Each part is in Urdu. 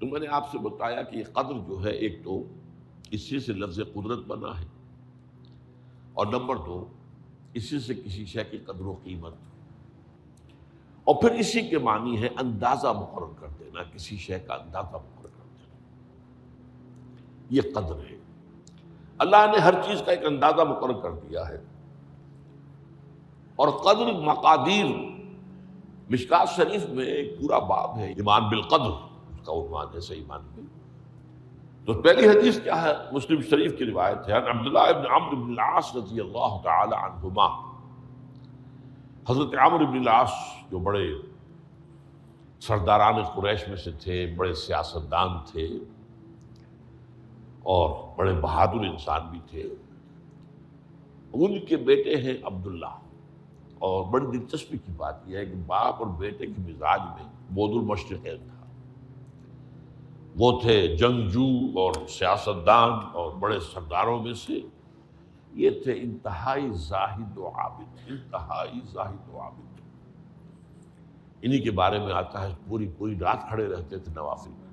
تو میں نے آپ سے بتایا کہ یہ قدر جو ہے ایک تو اسی سے لفظ قدرت بنا ہے، اور نمبر دو اسی سے کسی شے کی قدر و قیمت، اور پھر اسی کے معنی ہے اندازہ مقرر کر دینا، کسی شے کا اندازہ مقرر کر دینا، یہ قدر ہے۔ اللہ نے ہر چیز کا ایک اندازہ مقرر کر دیا ہے، اور قدر مقادیر مشکات شریف میں ایک پورا باب ہے، ایمان بالقدر اس کا عنوان ہے صحیح ایمان میں۔ تو پہلی حدیث کیا ہے؟ مسلم شریف کی روایت ہے، عبداللہ ابن عمرو بن العاص رضی اللہ تعالی عنہما۔ حضرت عمرو بن العاص جو بڑے سرداران قریش میں سے تھے، بڑے سیاستدان تھے اور بڑے بہادر انسان بھی تھے، ان کے بیٹے ہیں عبداللہ۔ اور بڑی دلچسپی کی بات یہ ہے کہ باپ اور بیٹے کے مزاج میں بود المشرقین تھا۔ وہ تھے جنگجو اور سیاستدان اور بڑے سرداروں میں سے، یہ تھے انتہائی زاہد و عابد، انتہائی زاہد و عابد۔ انہی کے بارے میں آتا ہے پوری رات کھڑے رہتے تھے نوافل میں،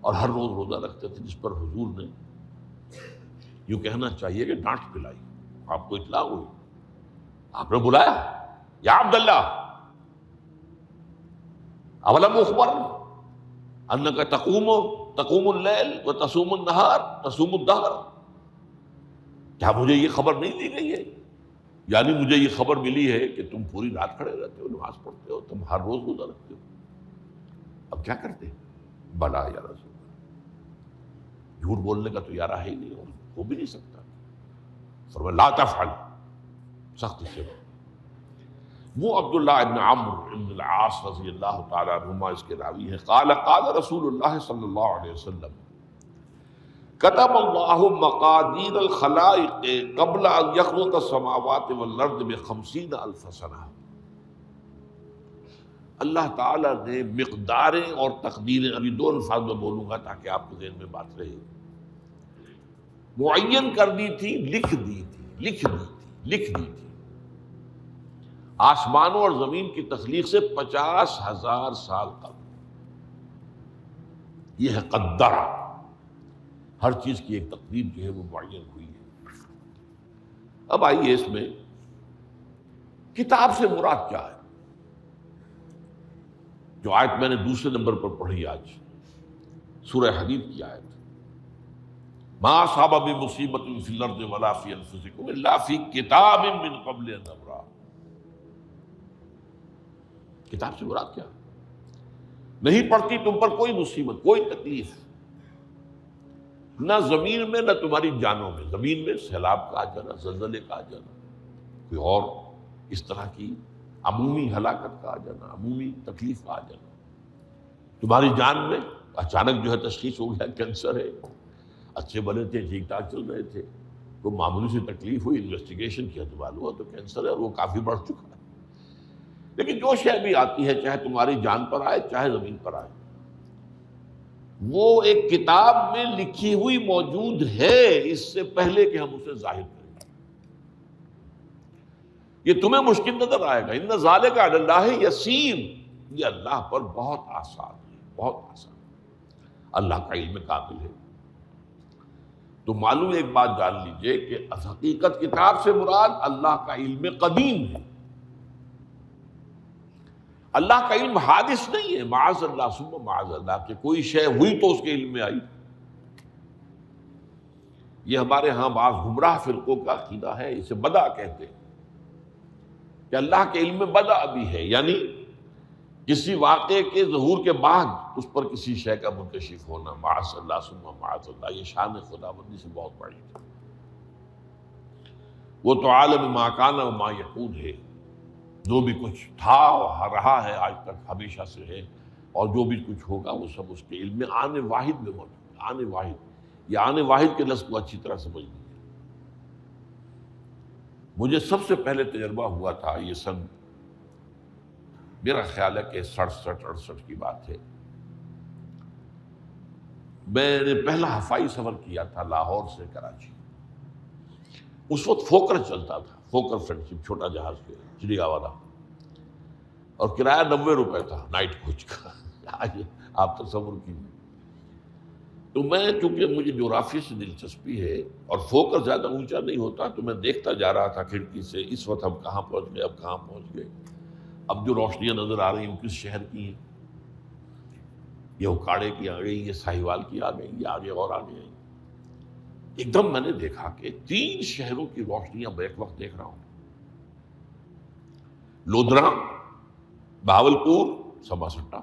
اور ہر روز روزہ رکھتے تھے، جس پر حضور نے یوں کہنا چاہیے کہ ڈانٹ پلائی۔ آپ کو اطلاع ہوئی، آپ نے بلایا، یا عبداللہ اولم اخبر انک تقوم اللیل و تصوم النہار تصوم الدہر، کیا مجھے یہ خبر نہیں دی گئی ہے؟ یعنی مجھے یہ خبر ملی ہے کہ تم پوری رات کھڑے رہتے ہو، نماز پڑھتے ہو، تم ہر روز روزہ رکھتے ہو، اب کیا کرتے؟ بلا یا رسول اللہ، جھوٹ بولنے کا تو یارہ ہے ہی نہیں، اور ہو بھی نہیں سکتا۔ فرمایا لا تفعل، سخت سے۔ وہ عبداللہ ابن عمرو ابن العاص رضی اللہ تعالیٰ عنہما اس کے راوی ہیں، قال رسول اللہ صلی اللہ علیہ وسلم کتب اللہ مقادیر الخلائق قبل ان یخلق السماوات والارض ب50,000 سنہ۔ اللہ تعالیٰ نے مقداریں اور تقدیریں، ابھی دو الفاظ میں بولوں گا تاکہ آپ کے ذہن میں بات رہے، معین کر دی تھی، لکھ دی تھی آسمانوں اور زمین کی تخلیق سے 50,000 سال قبل۔ یہ ہے قدر، ہر چیز کی ایک تقدیر جو ہے وہ معین ہوئی ہے۔ اب آئیے اس میں کتاب سے مراد کیا ہے؟ جو آیت میں نے دوسرے نمبر پر پڑھی آج، سورہ حدید کی آیت، ما اصاب من مصیبۃ فی الارض ولا فی انفسکم الا فی کتاب من قبل ان نبرأ۔ کتاب سے مراد کیا؟ نہیں پڑتی تم پر کوئی مصیبت، کوئی تکلیف، نہ زمین میں نہ تمہاری جانوں میں، زمین میں سیلاب کا آ جانا، زلزلے کا آ جانا، کوئی اور اس طرح کی عمومی ہلاکت کا آ جانا، عمومی تکلیف کا آ جانا، تمہاری جان میں اچانک جو ہے تشخیص ہو گیا کینسر ہے، اچھے بنے تھے، ٹھیک ٹھاک چل رہے تھے، کوئی معمولی سی تکلیف ہوئی، انویسٹیگیشن کیا تو معلوم ہوا تو کینسر ہے، اور وہ کافی بڑھ چکا ہے۔ لیکن جو شے بھی آتی ہے، چاہے تمہاری جان پر آئے چاہے زمین پر آئے، وہ ایک کتاب میں لکھی ہوئی موجود ہے اس سے پہلے کہ ہم اسے ظاہر کریں۔ یہ تمہیں مشکل نظر آئے گا، ان ذالک علی اللہ یسیر، یہ اللہ پر بہت آسان ہے، بہت آسان، اللہ کا علم کامل ہے۔ تو معلوم ایک بات جان لیجئے کہ حقیقت کتاب سے مراد اللہ کا علم قدیم ہے، اللہ کا علم حادث نہیں ہے، معاذ اللہ ثم معاذ اللہ، کہ کوئی شے ہوئی تو اس کے علم میں آئی۔ یہ ہمارے ہاں بعض گمراہ فرقوں کا عقیدہ ہے، اسے بدع کہتے ہیں، کہ اللہ کے علم میں بدع بھی ہے، یعنی کسی واقعے کے ظہور کے بعد اس پر کسی شے کا منکشف ہونا، معاذ اللہ ثم معاذ اللہ، یہ شان خداوندی سے بہت بڑی ہے۔ وہ تو عالم ما کان و ما یکون ہے، جو بھی کچھ تھا اور رہا ہے آج تک ہمیشہ سے ہے، اور جو بھی کچھ ہوگا وہ سب اس کے علم میں آنے واحد میں موجود ہے۔ آنے واحد، یہ آنے واحد کے لفظ کو اچھی طرح سمجھ لیجیے۔ مجھے سب سے پہلے تجربہ ہوا تھا، یہ سن میرا خیال ہے کہ 67-68 کی بات ہے، میں نے پہلا ہفائی سفر کیا تھا لاہور سے کراچی۔ اس وقت فوکر چلتا تھا، فوکر فرینڈشپ، چھوٹا جہاز کے چڑیا والا، اور کرایہ 90 روپے تھا نائٹ کوچ کا۔ آپ تصور کیجیے۔ تو میں چونکہ مجھے جغرافیہ سے دلچسپی ہے اور فوکس زیادہ اونچا نہیں ہوتا، تو میں دیکھتا جا رہا تھا کھڑکی سے، اس وقت ہم کہاں پہنچ گئے، اب کہاں پہنچ گئے، اب جو روشنیاں نظر آ رہی ہیں کس شہر کی ہیں، یہ اکاڑے کی آ گئی، یہ ساہیوال کی آ گئی، یہ آگے اور آگے آئی۔ ایک دم میں نے دیکھا کہ 3 شہروں کی روشنیاں میں ایک وقت دیکھ رہا ہوں، لودھرا، بہاولپور، سماسٹا۔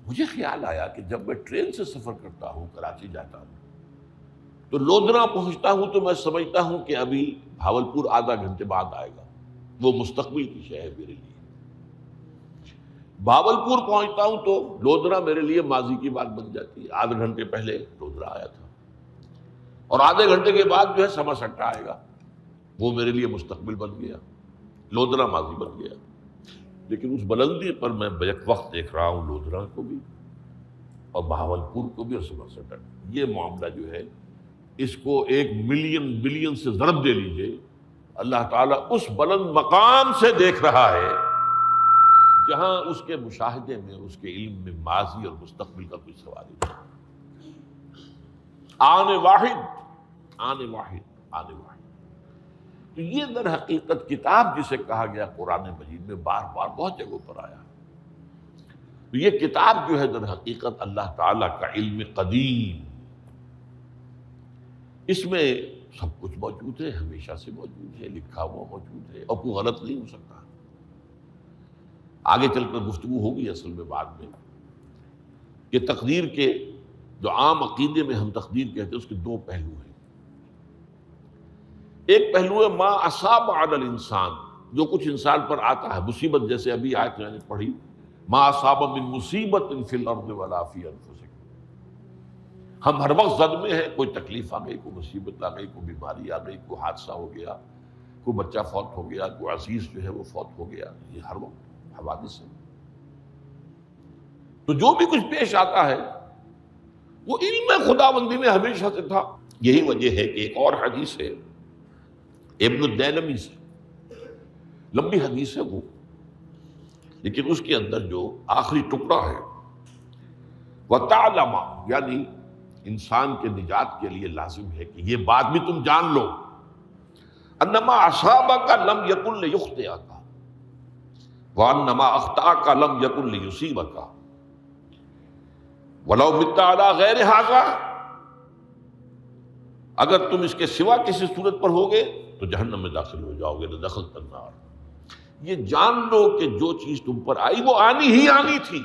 مجھے خیال آیا کہ جب میں ٹرین سے سفر کرتا ہوں، کراچی جاتا ہوں، تو لودھرا پہنچتا ہوں تو میں سمجھتا ہوں کہ ابھی بہاولپور آدھا گھنٹے بعد آئے گا، وہ مستقبل کی شے ہے میرے لیے۔ بہاولپور پہنچتا ہوں تو لودھرا میرے لیے ماضی کی بات بن جاتی ہے، آدھے گھنٹے پہلے لودھرا آیا تھا، اور آدھے گھنٹے کے بعد جو ہے سماسٹا آئے گا، وہ میرے لیے مستقبل بن گیا، لودھرا ماضی بن گیا۔ لیکن اس بلندی پر میں بیک وقت دیکھ رہا ہوں لودھرا کو بھی اور بہاولپور کو بھی اور سماسٹا کو۔ یہ معاملہ جو ہے اس کو 1 ملین بلین سے ضرب دے لیجئے، اللہ تعالیٰ اس بلند مقام سے دیکھ رہا ہے جہاں اس کے مشاہدے میں، اس کے علم میں ماضی اور مستقبل کا کوئی سوال ہی نہیں۔ آنے واحد، آنے واحد، آنے واحد۔ تو یہ در حقیقت کتاب جسے کہا گیا قرآن مجید میں بار بار بہت جگہوں پر آیا، تو یہ کتاب جو ہے در حقیقت اللہ تعالیٰ کا علم قدیم، اس میں سب کچھ موجود ہے، ہمیشہ سے موجود ہے، لکھا ہوا موجود ہے، اور کوئی غلط نہیں ہو سکتا۔ آگے چل کر گفتگو ہوگی اصل میں بعد میں کہ تقدیر کے جو عام عقیدے میں ہم تقدیر کہتے ہیں اس کے 2 پہلو ہیں۔ ایک پہلو ہے ما اصاب علی الانسان، جو کچھ انسان پر آتا ہے مصیبت، جیسے ابھی آیت میں نے پڑھی ما اصاب من مصیبت فی الارض ولا فی انفسکم۔ ہم ہر وقت زد میں ہیں، کوئی تکلیف آ گئی، کوئی مصیبت آ گئی، کوئی بیماری آ گئی، کوئی حادثہ ہو گیا، کوئی بچہ فوت ہو گیا، کوئی عزیز جو ہے وہ فوت ہو گیا، یہ ہر وقت حوادث ہے۔ تو جو بھی کچھ پیش آتا ہے وہ علم خداوندی میں ہمیشہ سے تھا۔ یہی وجہ ہے کہ ایک اور حدیث ہے ابن الدیلمی سے، لمبی حدیث ہے وہ، لیکن اس کے اندر جو آخری ٹکڑا ہے وَتَعْلَمَ، یعنی انسان کے نجات کے لیے لازم ہے کہ یہ بات بھی تم جان لو انما اصابک لم یکن لیخطئک وانما اخطاک لم یکن لیصیبک ولو مت علی غیر ھذا، اگر تم اس کے سوا کسی صورت پر ہوگے تو جہنم میں داخل ہو جاؤ گے، لدخلت النار۔ یہ جان لو کہ جو چیز تم پر آئی وہ آنی ہی آنی تھی۔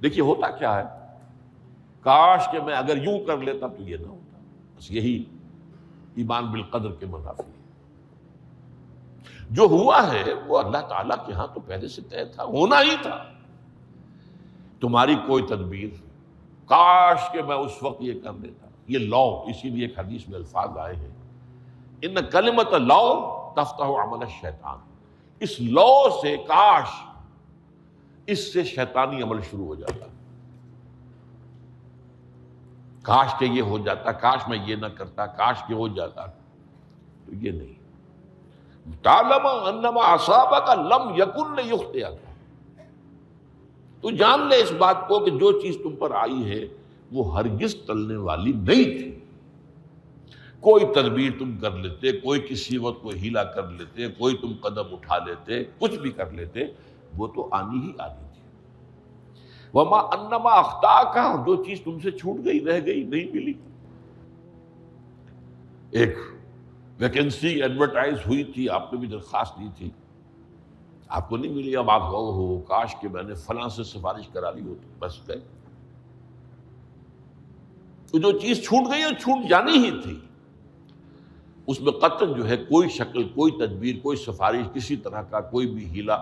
دیکھیے ہوتا کیا ہے، کاش کہ میں اگر یوں کر لیتا تو یہ نہ ہوتا، بس یہی ایمان بالقدر کے منافی ہے۔ جو ہوا ہے وہ اللہ تعالیٰ کے ہاں تو پہلے سے طے تھا، ہونا ہی تھا۔ تمہاری کوئی تدبیر، کاش کہ میں اس وقت یہ کر لیتا، یہ لو، اسی لیے ایک حدیث میں الفاظ آئے ہیں ان کلمۃ لو تفتح عمل الشیطان، اس لو سے، کاش، اس سے شیطانی عمل شروع ہو جاتا، کاش کہ یہ ہو جاتا، کاش میں یہ نہ کرتا، کاش کہ ہو جاتا، تو یہ نہیں۔ تعلم انما اصابک لم یکن لیخطئک، تو جان لے اس بات کو کہ جو چیز تم پر آئی ہے وہ ہرگز ٹلنے والی نہیں تھی۔ کوئی تدبیر تم کر لیتے، کوئی کسی وقت کوئی ہیلا کر لیتے، کوئی تم قدم اٹھا لیتے، کچھ بھی کر لیتے، وہ تو آنی ہی آنی تھی۔ وما انما اخطاک، جو چیز تم سے چھوٹ گئی، رہ گئی، نہیں ملی۔ ایک ویکنسی ایڈورٹائز ہوئی تھی، آپ نے بھی درخواست دی تھی، آپ کو نہیں ملی، اب آپ ہو کاش کہ میں نے فلاں سے سفارش کرا لی ہو، تو بس گئے۔ تو جو چیز چھوٹ گئی وہ چھوٹ جانی ہی تھی، اس میں قطعاً جو ہے کوئی شکل، کوئی تدبیر، کوئی سفارش، کسی طرح کا کوئی بھی ہیلا،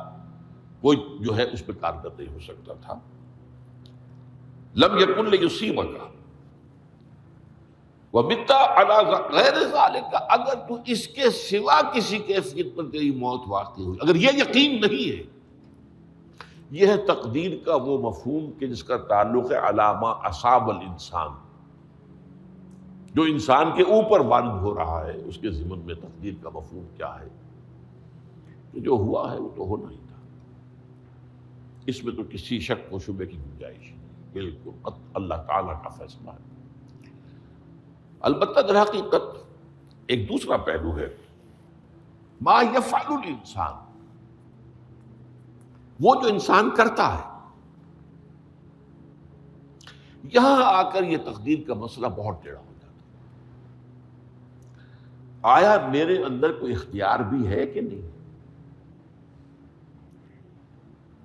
کوئی جو ہے اس پہ کارگر نہیں ہو سکتا تھا۔ لم یکن لیصیبک ومت علی غیر ذالک، اگر تو اس کے سوا کسی کیفیت پر تیری موت واقع ہوئی، اگر یہ یقین نہیں ہے، یہ ہے تقدیر کا وہ مفہوم کہ جس کا تعلق ہے علی ما اصاب الانسان، جو انسان کے اوپر وارد ہو رہا ہے، اس کے ضمن میں تقدیر کا مفہوم کیا ہے، کہ جو ہوا ہے وہ تو ہونا ہی تھا۔ اس میں تو کسی شک و شبے کی گنجائش نہیں، بالکل اللہ تعالیٰ کا فیصلہ ہے۔ البتہ در حقیقت ایک دوسرا پہلو ہے، ما یفعل الانسان، وہ جو انسان کرتا ہے۔ یہاں آ کر یہ تقدیر کا مسئلہ بہت ٹیڑھا ہو جاتا ہے۔ آیا میرے اندر کوئی اختیار بھی ہے کہ نہیں؟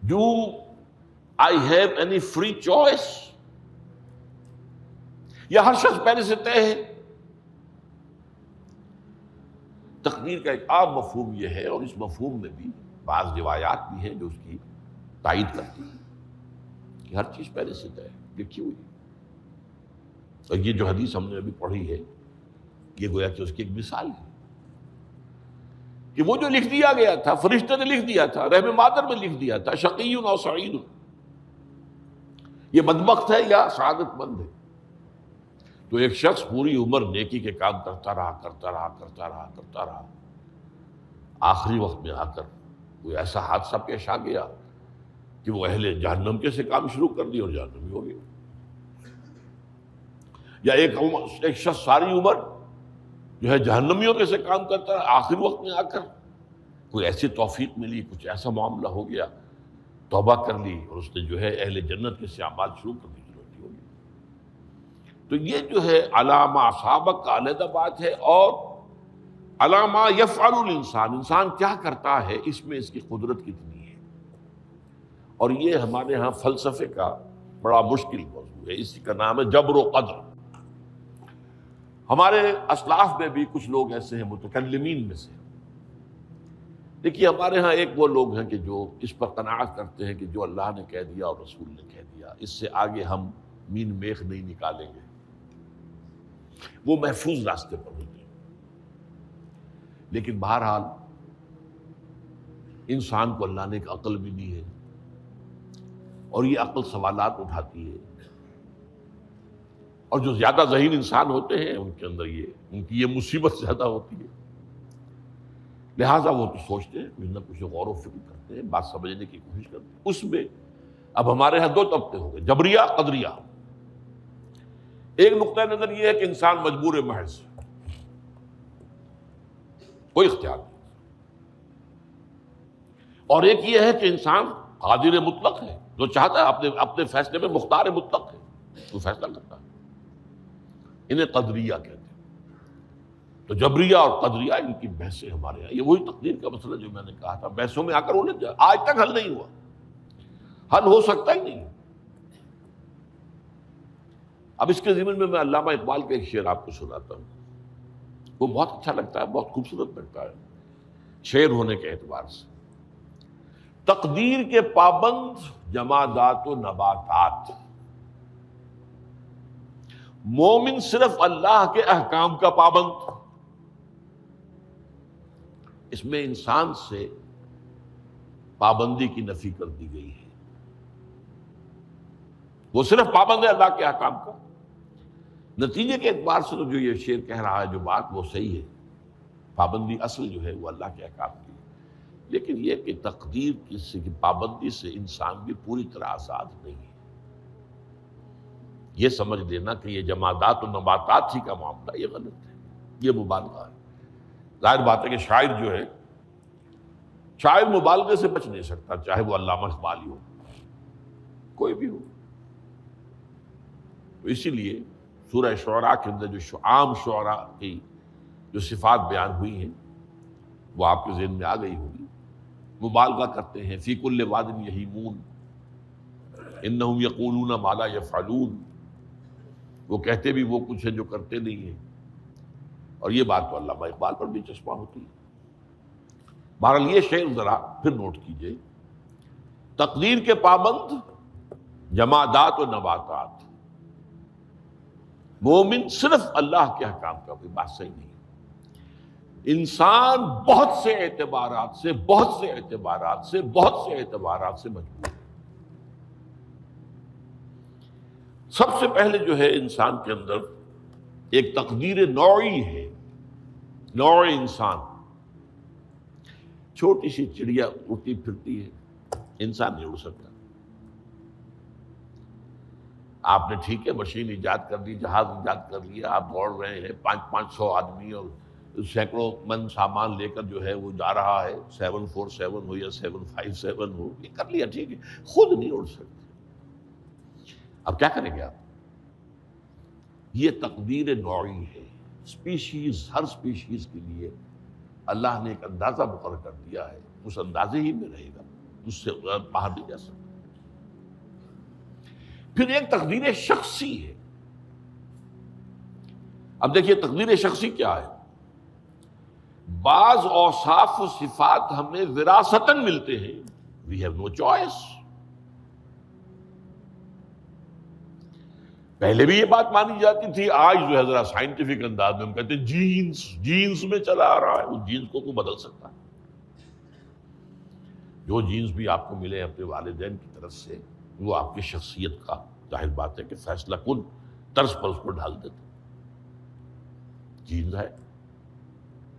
Do I have any free choice؟ یا ہر شخص پہلے سے طے ہے؟ تقدیر کا ایک عام مفہوم یہ ہے، اور اس مفہوم میں بھی بعض روایات بھی ہیں جو اس کی تائید کرتی ہیں کہ ہر چیز پہلے سے طے ہے، لکھی ہوئی ہے۔ اور یہ جو حدیث ہم نے ابھی پڑھی ہے، یہ گویا کہ اس کی ایک مثال ہے کہ وہ جو لکھ دیا گیا تھا، فرشتے نے لکھ دیا تھا، رحم مادر میں لکھ دیا تھا، شقی او سعید، یہ بدبخت ہے یا سعادت مند ہے۔ تو ایک شخص پوری عمر نیکی کے کام کرتا رہا، آخری وقت میں آ کر کوئی ایسا حادثہ پیش آ گیا کہ وہ اہل جہنم کے سے کام شروع کر دی اور جہنمی ہو گیا۔ یا ایک شخص ساری عمر جو ہے جہنمیوں کے سے کام کرتا ہے، آخری وقت میں آ کر کوئی ایسی توفیق ملی، کچھ ایسا معاملہ ہو گیا، توبہ کر لی اور اس نے جو ہے اہل جنت کے سے اعمال شروع کر دی، ضرورت ہو گئی۔ تو یہ جو ہے علامہ سابق کا علیحدہ بات ہے، اور علامہ یفعل الانسان، انسان کیا کرتا ہے، اس میں اس کی قدرت کتنی ہے۔ اور یہ ہمارے ہاں فلسفے کا بڑا مشکل موضوع ہے، اسی کا نام ہے جبر و قدر۔ ہمارے اسلاف میں بھی کچھ لوگ ایسے ہیں متکلمین میں سے، دیکھیے ہمارے ہاں ایک وہ لوگ ہیں کہ جو اس پر قناعت کرتے ہیں کہ جو اللہ نے کہہ دیا اور رسول نے کہہ دیا، اس سے آگے ہم مین میخ نہیں نکالیں گے، وہ محفوظ راستے پر ہوتے ہیں۔ لیکن بہرحال انسان کو اللہ نے ایک عقل بھی دی ہے، اور یہ عقل سوالات اٹھاتی ہے، اور جو زیادہ ذہین انسان ہوتے ہیں ان کے اندر ان کی یہ مصیبت زیادہ ہوتی ہے، لہٰذا وہ تو سوچتے ہیں، کچھ نہ کچھ غور و فکر کرتے ہیں، بات سمجھنے کی کوشش کرتے ہیں۔ اس میں اب ہمارے ہاں دو طبقے ہو گئے، جبریہ، قدریہ۔ ایک نقطہ نظر یہ ہے کہ انسان مجبور محض، کوئی اختیار نہیں، اور ایک یہ ہے کہ انسان قادر مطلق ہے، جو چاہتا ہے اپنے فیصلے میں مختار مطلق ہے، وہ فیصلہ کرتا ہے۔ انہیں قدریہ کہتے ہیں۔ تو جبریہ اور قدریہ ان کی بحثیں ہمارے یہاں، یہ وہی تقدیر کا مسئلہ جو میں نے کہا تھا، بحثوں میں آ کر انہیں آج تک حل نہیں ہوا، حل ہو سکتا ہی نہیں۔ اب اس کے ضمن میں علامہ اقبال کا ایک شعر آپ کو سناتا ہوں، وہ بہت اچھا لگتا ہے، بہت خوبصورت لگتا ہے شعر ہونے کے اعتبار سے۔ تقدیر کے پابند جمادات و نباتات، مومن صرف اللہ کے احکام کا پابند۔ اس میں انسان سے پابندی کی نفی کر دی گئی ہے، وہ صرف پابند ہے اللہ کے احکام کا۔ نتیجے کے اعتبار سے تو جو یہ شعر کہہ رہا ہے جو بات، وہ صحیح ہے، پابندی اصل جو ہے وہ اللہ کے احکام کی ہے۔ لیکن یہ کہ تقدیر کی پابندی سے انسان بھی پوری طرح آزاد نہیں ہے۔ یہ سمجھ لینا کہ یہ جمادات و نباتات ہی کا معاملہ، یہ غلط ہے، یہ مبالغہ ہے۔ ظاہر بات ہے کہ شاعر جو ہے، شاعر مبالغے سے بچ نہیں سکتا، چاہے وہ علامہ اقبال ہی ہو، کوئی بھی ہو۔ تو اسی لیے سورہ شعراء کے اندر جو عام شعراء کی جو صفات بیان ہوئی ہیں وہ آپ کے ذہن میں آ گئی ہوگی۔ مبالغہ کرتے ہیں، فی کل واد یہیمون انہم یقولون ما لا یفعلون، وہ کہتے بھی وہ کچھ ہے جو کرتے نہیں ہیں، اور یہ بات تو علامہ اقبال پر بھی چشمہ ہوتی ہے۔ بہرحال یہ شعر ذرا پھر نوٹ کیجئے، تقدیر کے پابند جمادات و نباتات، مومن صرف اللہ کے احکام کا، کوئی بات صحیح نہیں۔ انسان بہت سے اعتبارات سے مجبور ہے۔ سب سے پہلے جو ہے انسان کے اندر ایک تقدیر نوعی ہے، نوع انسان۔ چھوٹی سی چڑیا اڑتی پھرتی ہے، انسان نہیں اڑ سکتا، آپ نے ٹھیک ہے مشین ایجاد کر دی، جہاز ایجاد کر لیا، آپ دوڑ رہے ہیں 500 آدمی اور سینکڑوں من سامان لے کر جو ہے وہ جا رہا ہے، 747 ہو یا 757 ہو، یہ کر لیا ٹھیک ہے، خود نہیں اڑ سکتے، اب کیا کریں گے آپ؟ یہ تقدیر نوعی ہے، اسپیشیز، ہر اسپیشیز کے لیے اللہ نے ایک اندازہ مقرر کر دیا ہے، اس اندازے ہی میں رہے گا، اس سے باہر نہیں جا سکتا۔ پھر ایک تقدیر شخصی ہے۔ اب دیکھیے تقدیر شخصی کیا ہے؟ بعض اوصاف و صفات ہمیں وراثتاً ملتے ہیں، we have no choice۔ پہلے بھی یہ بات مانی جاتی تھی، آج جو ہے ذرا سائنٹیفک انداز میں ہم کہتے ہیں جینز میں چلا آ رہا ہے، وہ جینز کو بدل سکتا ہے۔ جو جینز بھی آپ کو ملے اپنے والدین کی طرف سے، وہ آپ کی شخصیت کا ظاہر بات ہے کہ فیصلہ کن طرز پر اس کو ڈال دیتے، جینز ہے،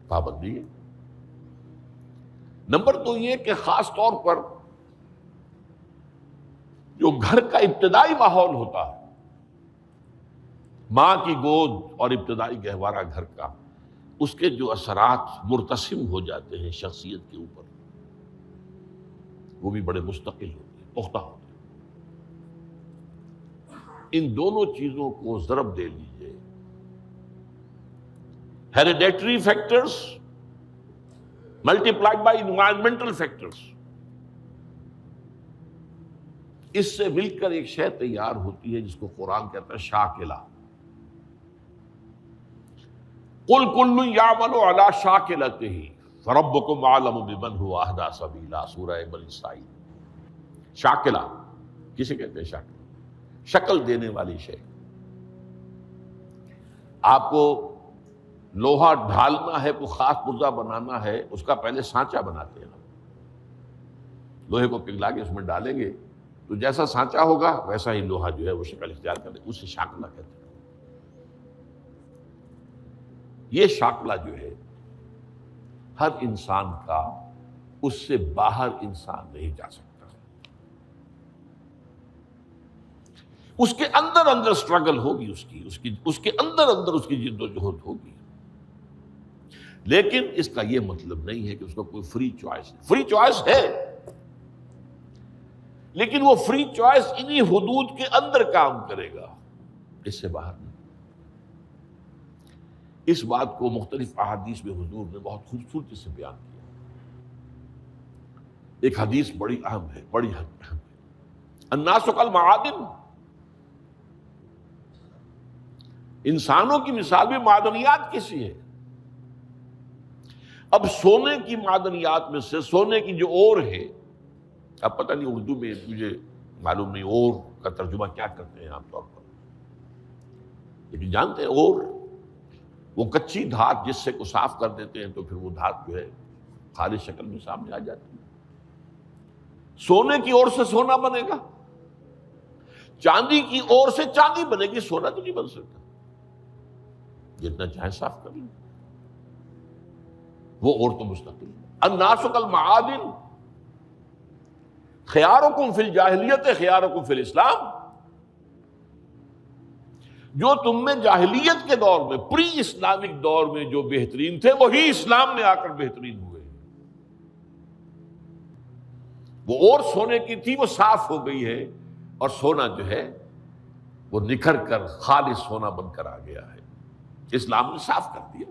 پابندی ہے۔ نمبر 2 یہ کہ خاص طور پر جو گھر کا ابتدائی ماحول ہوتا ہے، ماں کی گود اور ابتدائی گہوارہ گھر کا، اس کے جو اثرات مرتسم ہو جاتے ہیں شخصیت کے اوپر، وہ بھی بڑے مستقل ہوتے ہیں، پختہ ہوتے ہیں۔ ان دونوں چیزوں کو ضرب دے لیجئے، hereditary factors multiplied by environmental factors, اس سے مل کر ایک شے تیار ہوتی ہے جس کو قرآن کہتا ہے شاکلہ۔ قُلْ كُلٌّ يَعْمَلُ عَلَىٰ شَاكِلَتِهِ فَرَبُّكُمْ أَعْلَمُ بِمَنْ هُوَ أَهْدَىٰ سَبِيلًا، سورہ بنی اسرائیل۔ شاکلہ کسے کہتے ہیں؟ شاکلہ، شکل دینے والی شے۔ آپ کو لوہا ڈھالنا ہے، کوئی خاص پرزہ بنانا ہے، اس کا پہلے سانچہ بناتے ہیں، لوہے کو پگھلا کے اس میں ڈالیں گے تو جیسا سانچہ ہوگا ویسا ہی لوہا جو ہے وہ شکل اختیار کرے، اسے شاکلہ کہتے ہیں۔ یہ شاکلہ جو ہے ہر انسان کا، اس سے باہر انسان نہیں جا سکتا، اس کے اندر سٹرگل ہوگی، اس کے اندر اس کی جد و جہد ہوگی، لیکن اس کا یہ مطلب نہیں ہے کہ اس کو کوئی فری چوائس ہے۔ فری چوائس ہے، لیکن وہ فری چوائس انہی حدود کے اندر کام کرے گا، اس سے باہر نہیں۔ اس بات کو مختلف احادیث میں حضور نے بہت خوبصورتی سے بیان کیا۔ ایک حدیث بڑی اہم ہے، بڑی اہم ہے، الناس کالمعادن، انسانوں کی مثال بھی معدنیات کیسی ہے۔ اب سونے کی معدنیات میں سے سونے کی جو اور ہے، اب پتہ نہیں اردو میں مجھے معلوم نہیں اور کا ترجمہ کیا کرتے ہیں عام طور پر، لیکن جانتے ہیں اور وہ کچی دھات جس سے کو صاف کر دیتے ہیں تو پھر وہ دھات جو ہے خالص شکل میں سامنے آ جاتی ہے۔ سونے کی اور سے سونا بنے گا، چاندی کی اور سے چاندی بنے گی، سونا تو نہیں بن سکتا، جتنا چاہے صاف کر لیں، وہ اور تو مستقل ہے۔ الناس کالمعادن خیارکم فی الجاہلیت خیارکم فی الاسلام، جو تم میں جاہلیت کے دور میں، پری اسلامک دور میں جو بہترین تھے، وہی اسلام میں آ کر بہترین ہوئے۔ وہ اور سونے کی تھی، وہ صاف ہو گئی ہے، اور سونا جو ہے وہ نکھر کر خالص سونا بن کر آ گیا ہے، اسلام نے صاف کر دیا۔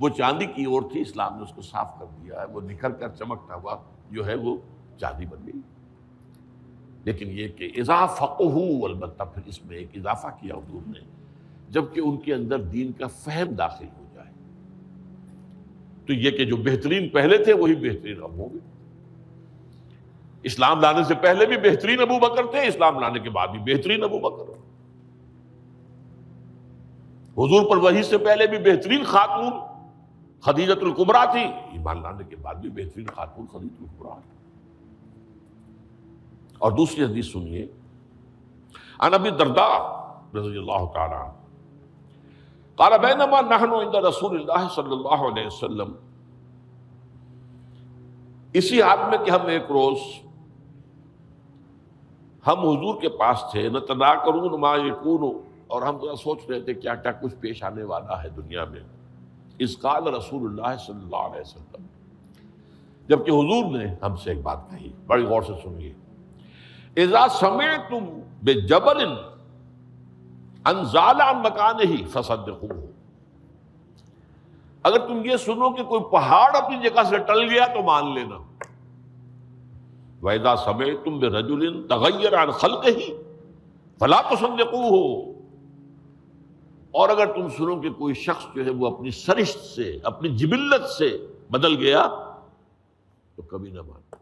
وہ چاندی کی اور تھی، اسلام نے اس کو صاف کر دیا ہے، وہ نکھر کر چمکتا ہوا جو ہے وہ چاندی بن گئی۔ لیکن یہ کہ اذا فقہوا، البتہ پھر اس میں ایک اضافہ کیا حضور نے، جبکہ ان کے اندر دین کا فہم داخل ہو جائے، تو یہ کہ جو بہترین پہلے تھے وہی بہترین اب ہوں گے۔ اسلام لانے سے پہلے بھی بہترین ابو بکر تھے، اسلام لانے کے بعد بھی بہترین ابو بکر۔ حضور پر وحی سے پہلے بھی بہترین خاتون خدیجۃ الکبریٰ تھی، ایمان لانے کے بعد بھی بہترین خاتون خدیجۃ الکبریٰ۔ اور دوسری حدیث سنیے، عن ابی الدرداء رضی اللہ تعالی عنہ قال بینما نحن عند رسول اللہ صلی اللہ علیہ وسلم، اسی حال میں کہ ہم ایک روز ہم حضور کے پاس تھے، نتذاکرون ما یکون، اور ہم ذرا سوچ رہے تھے کیا کیا کچھ پیش آنے والا ہے دنیا میں. اذ قال رسول اللہ صلی اللہ علیہ وسلم، جبکہ حضور نے ہم سے ایک بات کہی، بڑی غور سے سنیے. اذا سمعتم بجبل ان زال عن مکانہ فصدقوہ، اگر تم یہ سنو کہ کوئی پہاڑ اپنی جگہ سے ٹل گیا تو مان لینا. وَإِذَا سَمِعْتُم بِرَجُلٍ تَغَيَّرَ عَنْ خَلْقِهِ فَلَا تُصَدِّقُوهُ، اور اگر تم سنو کہ کوئی شخص جو ہے وہ اپنی سرشت سے، اپنی جبلت سے بدل گیا تو کبھی نہ مانو.